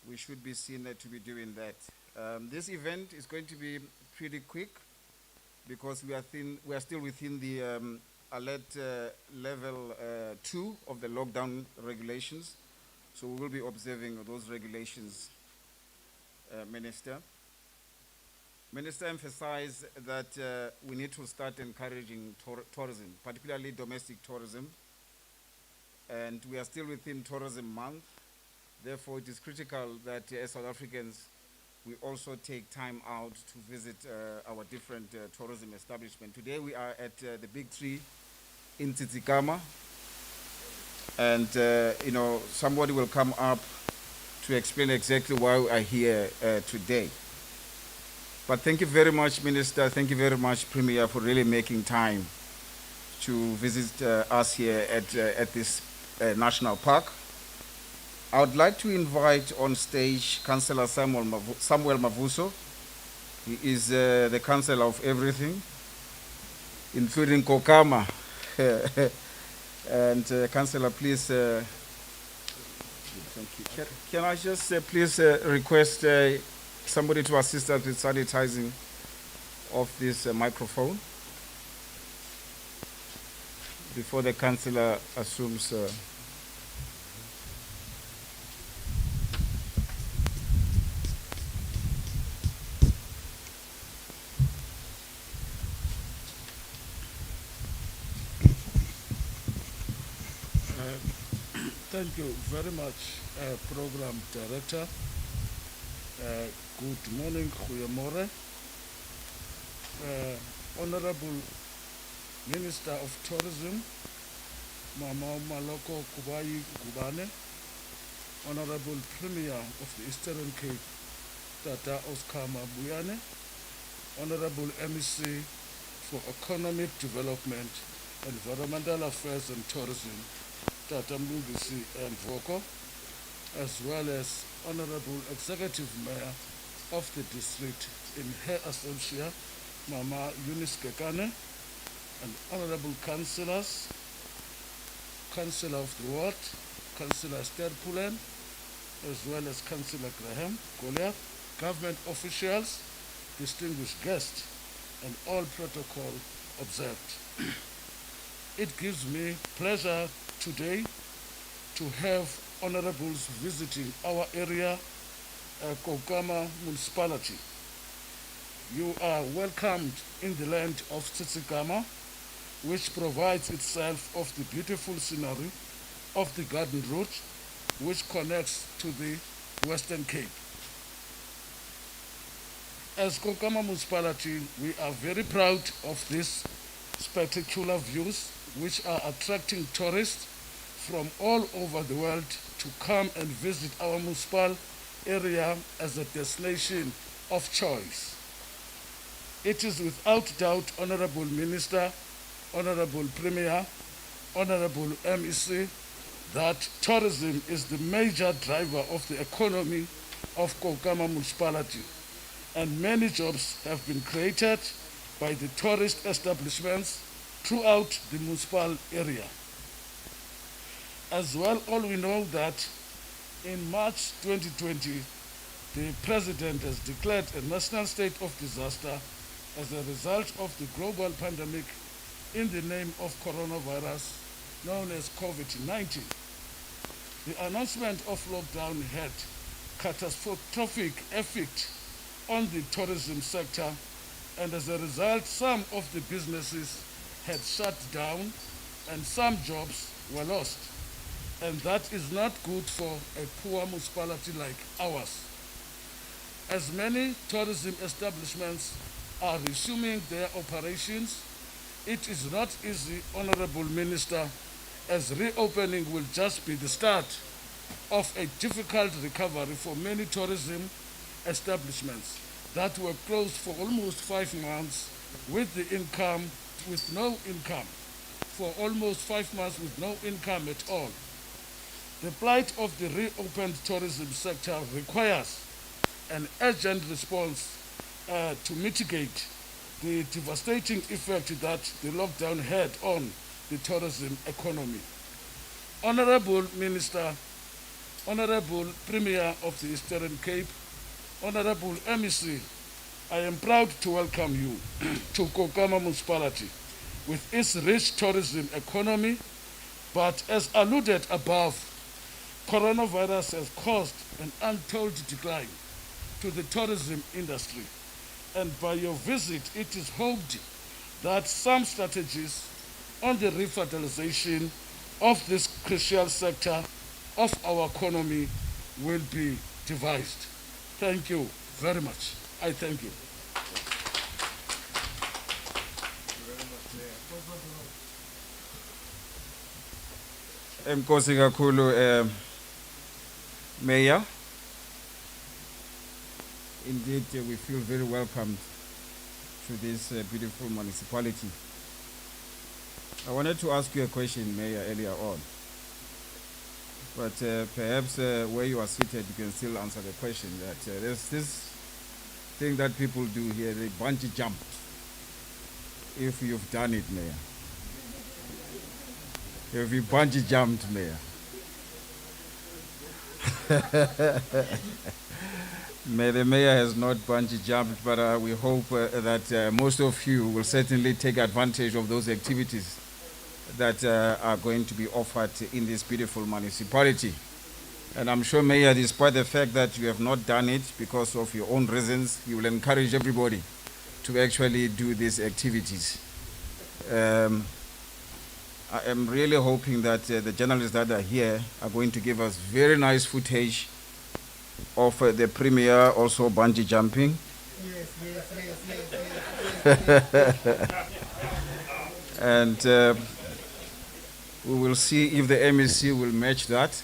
we should be seen to be doing that. This event is going to be pretty quick because we are still within the alert level 2 of the lockdown regulations. So we will be observing those regulations, Minister. Minister emphasized that we need to start encouraging tourism, particularly domestic tourism. And we are still within tourism month. Therefore, it is critical that as South Africans, we also take time out to visit our different tourism establishments. Today we are at the Big Tree in Tsitsikamma, and somebody will come up to explain exactly why we are here today. But thank you very much, Minister. Thank you very much, Premier, for really making time to visit us here at this national park. I would like to invite on stage Councillor Samuel Mavuso. He is the councillor of everything, including Kokama. And Councillor, please, thank you. Can I just please request somebody to assist us with sanitizing of this microphone before the councillor assumes. Thank you very much, Program Director. Good morning, Goeiemorgen. Honorable Minister of Tourism, Mama Maloko Kubayi Kubane, Honorable Premier of the Eastern Cape, Tata Oscar Mabuyane, Honorable MEC for Economic Development, Environmental Affairs and Tourism, Tata Mbugisi and Voko, as well as Honorable Executive Mayor of the district in her absentia, Mama Eunice Kekane, and Honorable Councillors, Councillor of the Ward, Councillor Esther Pulen, as well as Councillor Graham Goliath, government officials, distinguished guests, and all protocol observed. It gives me pleasure today to have honorables visiting our area, Kokama municipality. You are welcomed in the land of Tsitsikamma, which provides itself of the beautiful scenery of the Garden Route, which connects to the Western Cape. As Kokama municipality, we are very proud of these spectacular views, which are attracting tourists from all over the world to come and visit our municipal area as a destination of choice. It is without doubt, Honorable Minister, Honorable Premier, Honorable MEC, that tourism is the major driver of the economy of Kokama municipality, and many jobs have been created by the tourist establishments throughout the municipal area. As well, all we know that in March 2020, the President has declared a national state of disaster as a result of the global pandemic in the name of coronavirus known as COVID-19. The announcement of lockdown had catastrophic effect on the tourism sector, and as a result, some of the businesses had shut down and some jobs were lost. And that is not good for a poor municipality like ours. As many tourism establishments are resuming their operations, it is not easy, Honorable Minister, as reopening will just be the start of a difficult recovery for many tourism establishments that were closed for almost 5 months with no income, for almost 5 months with no income at all. The plight of the reopened tourism sector requires an urgent response to mitigate the devastating effect that the lockdown had on the tourism economy. Honorable Minister, Honorable Premier of the Eastern Cape, Honorable MEC, I am proud to welcome you to Kokama Municipality with its rich tourism economy, but as alluded above, coronavirus has caused an untold decline to the tourism industry. And by your visit, it is hoped that some strategies on the revitalization of this crucial sector of our economy will be devised. Thank you very much. I thank you. Enkosi kakhulu Mayor. Indeed, we feel very welcomed to this beautiful municipality. I wanted to ask you a question, Mayor, earlier on. But perhaps where you are seated, you can still answer the question. That there's this thing that people do here, they bungee jump. If you've done it, Mayor. If you bungee jumped, Mayor. The mayor has not bungee jumped, but we hope that most of you will certainly take advantage of those activities that are going to be offered in this beautiful municipality. And I'm sure, Mayor, despite the fact that you have not done it because of your own reasons, you will encourage everybody to actually do these activities. I am really hoping that the journalists that are here are going to give us very nice footage of the premier also bungee jumping. Yes. And we will see if the MEC will match that.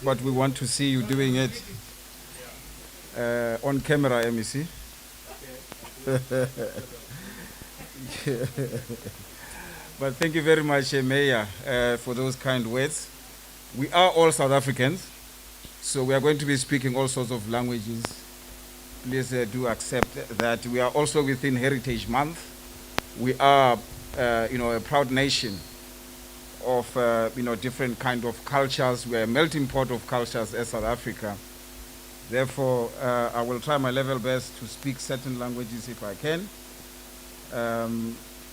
But we want to see you doing it on camera, MEC. But thank you very much, Mayor, for those kind words. We are all South Africans, so we are going to be speaking all sorts of languages. Please do accept that we are also within Heritage Month. We are, a proud nation of, different kind of cultures. We are a melting pot of cultures as South Africa. Therefore, I will try my level best to speak certain languages if I can.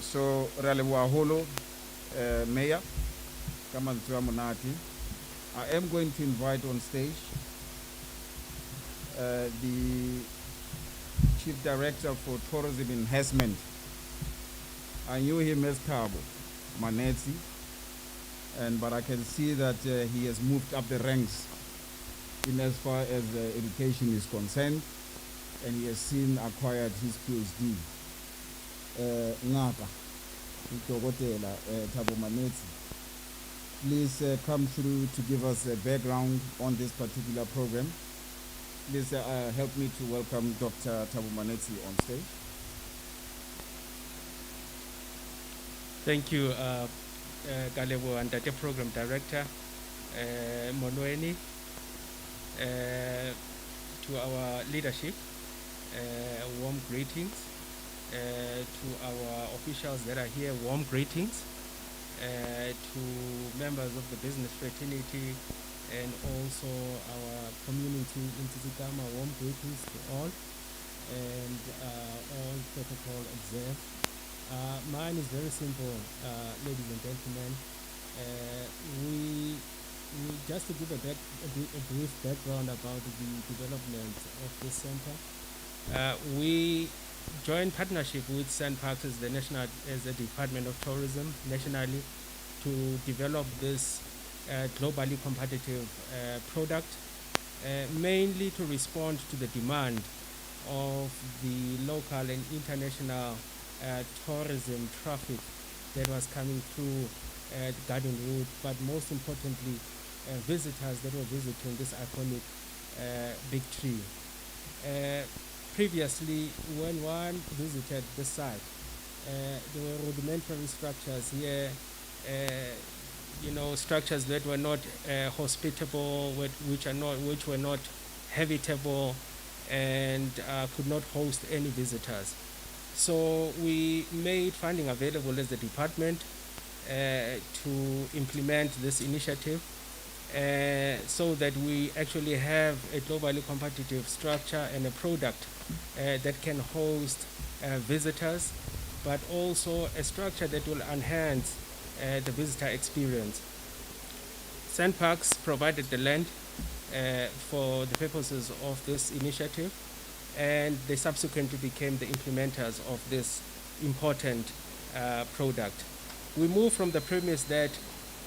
So, Ralewaholo, Mayor, Kamantua Monati, I am going to invite on stage the Chief Director for Tourism Enhancement. I knew him as Thabo Manetsi, but I can see that he has moved up the ranks in as far as education is concerned, and he has acquired his PhD. Ngaka, Thabo Manetsi, please come through to give us a background on this particular program. Please help me to welcome Dr. Thabo Manetsi on stage. Thank you, Galebo and Data Program Director, Monweni, to our leadership, warm greetings. To our officials that are here, warm greetings. To members of the business fraternity and also our community in Tsitsikamma, warm greetings to all, and all protocol observed. Mine is very simple, ladies and gentlemen. We just to give a brief background about the development of this center. We joined partnership with SANParks as the Department of Tourism nationally to develop this globally competitive product, mainly to respond to the demand of the local and international tourism traffic that was coming through Garden Route, but most importantly, visitors that were visiting this iconic big tree. Previously, when one visited the site, there were rudimentary structures here, structures that were not hospitable, which were not habitable, and could not host any visitors. So we made funding available as the department to implement this initiative, so that we actually have a globally competitive structure and a product that can host visitors, but also a structure that will enhance the visitor experience. Sandparks provided the land for the purposes of this initiative, and they subsequently became the implementers of this important product. We move from the premise that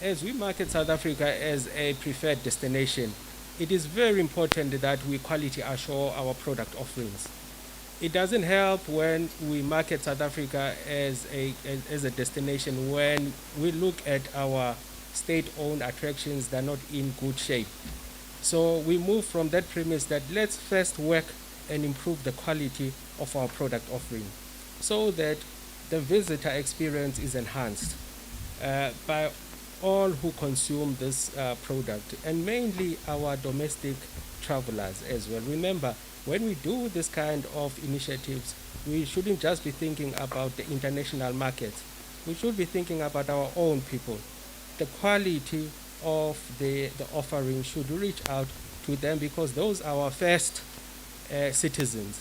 as we market South Africa as a preferred destination, it is very important that we quality assure our product offerings. It doesn't help when we market South Africa as a destination when we look at our state-owned attractions that are not in good shape. So we move from that premise that let's first work and improve the quality of our product offering so that the visitor experience is enhanced by all who consume this product, and mainly our domestic travelers as well. Remember, when we do this kind of initiatives, we shouldn't just be thinking about the international markets. We should be thinking about our own people. The quality of the offering should reach out to them because those are our first citizens.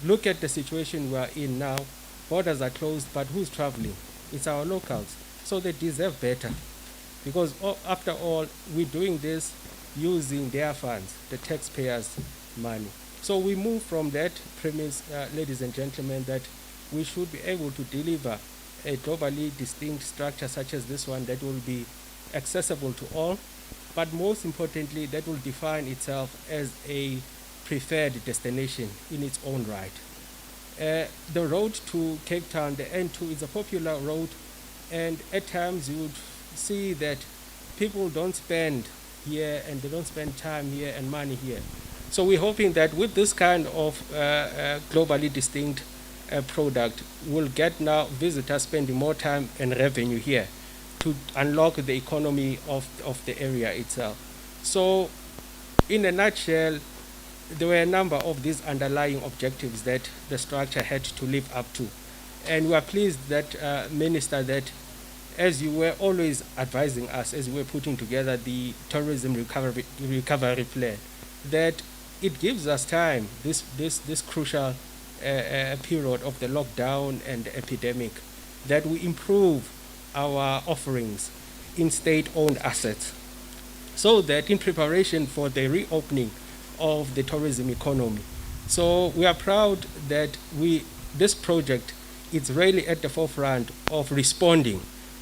Look at the situation we are in now. Borders are closed, but who's traveling? It's our locals. So they deserve better because after all, we're doing this using their funds, the taxpayers' money. So we move from that premise, ladies and gentlemen, that we should be able to deliver a globally distinct structure such as this one that will be accessible to all, but most importantly, that will define itself as a preferred destination in its own right. The road to Cape Town, the N2, is a popular road, and at times you would see that people don't spend here and they don't spend time here and money here. So we're hoping that with this kind of globally distinct product, we'll get now visitors spending more time and revenue here to unlock the economy of the area itself. So in a nutshell, there were a number of these underlying objectives that the structure had to live up to. And we are pleased that, Minister, that as you were always advising us as we were putting together the tourism recovery plan, that it gives us time, this crucial period of the lockdown and the epidemic, that we improve our offerings in state-owned assets so that in preparation for the reopening of the tourism economy. So we are proud that this project is really at the forefront of responding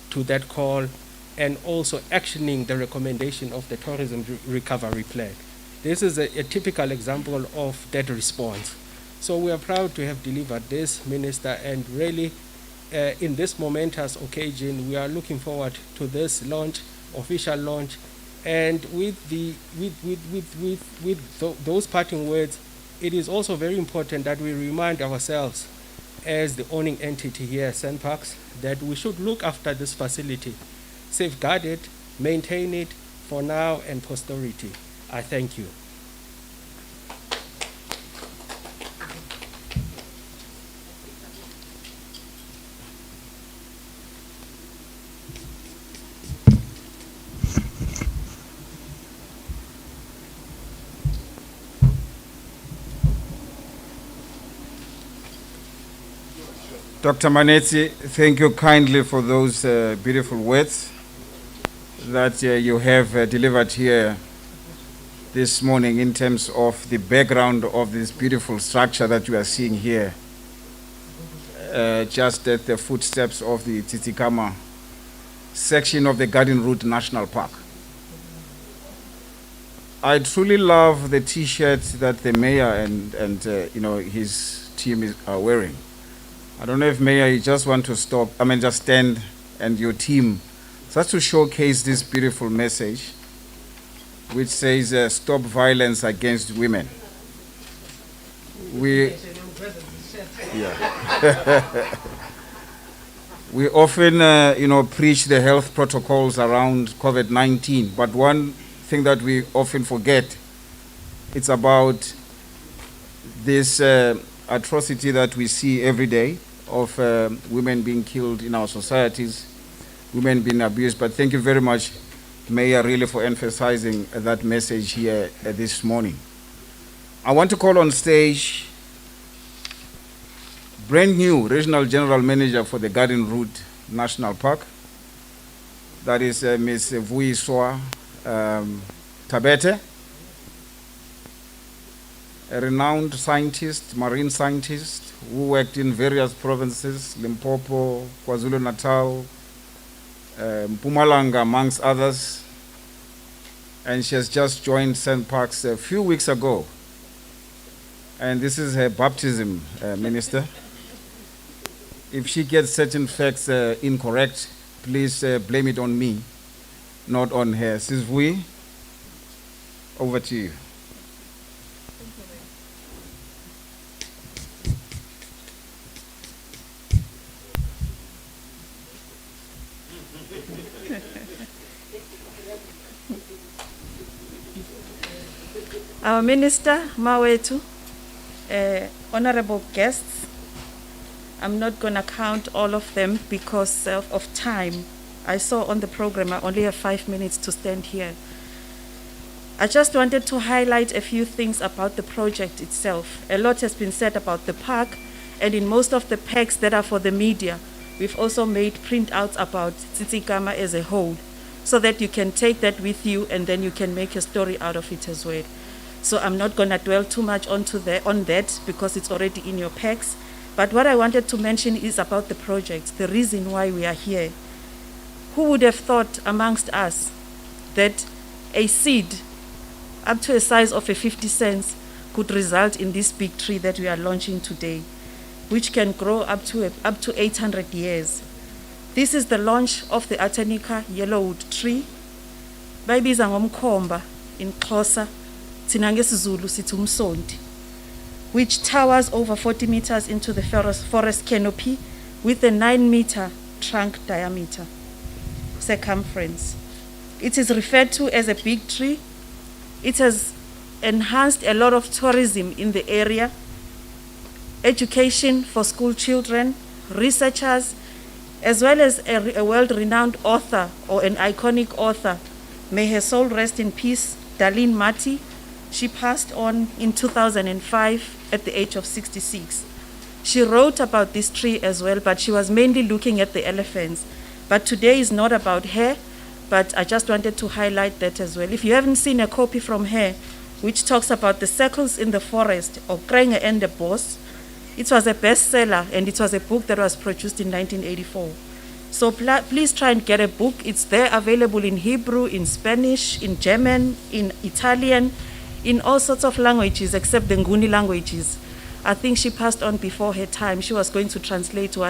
to that call and also actioning the recommendation of the tourism recovery plan. This is a typical example of that response. So we are proud to have delivered this, Minister, and really in this momentous occasion, we are looking forward to this launch, official launch, and with those parting words, it is also very important that we remind ourselves as the owning entity here, Sandparks, that we should look after this facility, safeguard it, maintain it for now and posterity. I thank you. Dr. Manetsi, thank you kindly for those beautiful words that you have delivered here this morning in terms of the background of this beautiful structure that you are seeing here, just at the footsteps of the Tsitsikamma section of the Garden Route National Park. I truly love the T-shirt that the mayor and his team are wearing. I don't know if Mayor, you just want to just stand and your team, just to showcase this beautiful message, which says, stop violence against women. We often, preach the health protocols around COVID-19, but one thing that we often forget, it's about this atrocity that we see every day of women being killed in our societies, women being abused. But thank you very much Mayor, really for emphasizing that message here this morning. I want to call on stage brand new Regional General Manager for the Garden Route National Park. That is Ms. Vuiswa Tabete, a renowned scientist, marine scientist, who worked in various provinces, Limpopo, KwaZulu-Natal, Mpumalanga, amongst others. And she has just joined St. Parks a few weeks ago. And this is her baptism, Minister. If she gets certain facts incorrect, please blame it on me, not on her. Sis Vui, over to you. Our Minister, Mawetu, honorable guests, I'm not going to count all of them because of time. I saw on the program I only have 5 minutes to stand here. I just wanted to highlight a few things about the project itself. A lot has been said about the park, and in most of the packs that are for the media, we've also made printouts about Tsitsikamma as a whole, so that you can take that with you and then you can make a story out of it as well. So I'm not going to dwell too much on that because it's already in your packs. But what I wanted to mention is about the project, the reason why we are here. Who would have thought amongst us that a seed up to a size of a 50 cents could result in this big tree that we are launching today, which can grow up to 800 years. This is the launch of the Artenica yellowwood tree. Bayibiza ngomkhomba in Xhosa, thina ngesiZulu sithi umsonti, which towers over 40 meters into the forest canopy with a 9-meter trunk diameter circumference. It is referred to as a big tree. It has enhanced a lot of tourism in the area, education for school children, researchers, as well as a world-renowned author or an iconic author. May her soul rest in peace, Darlene Mati. She passed on in 2005 at the age of 66. She wrote about this tree as well, but she was mainly looking at the elephants. But today is not about her, but I just wanted to highlight that as well. If you haven't seen a copy from her, which talks about the circles in the forest, or Krenge and the Boss, it was a bestseller, and it was a book that was produced in 1984. So please try and get a book. It's there available in Hebrew, in Spanish, in German, in Italian, in all sorts of languages except the Nguni languages. I think she passed on before her time. She was going to translate one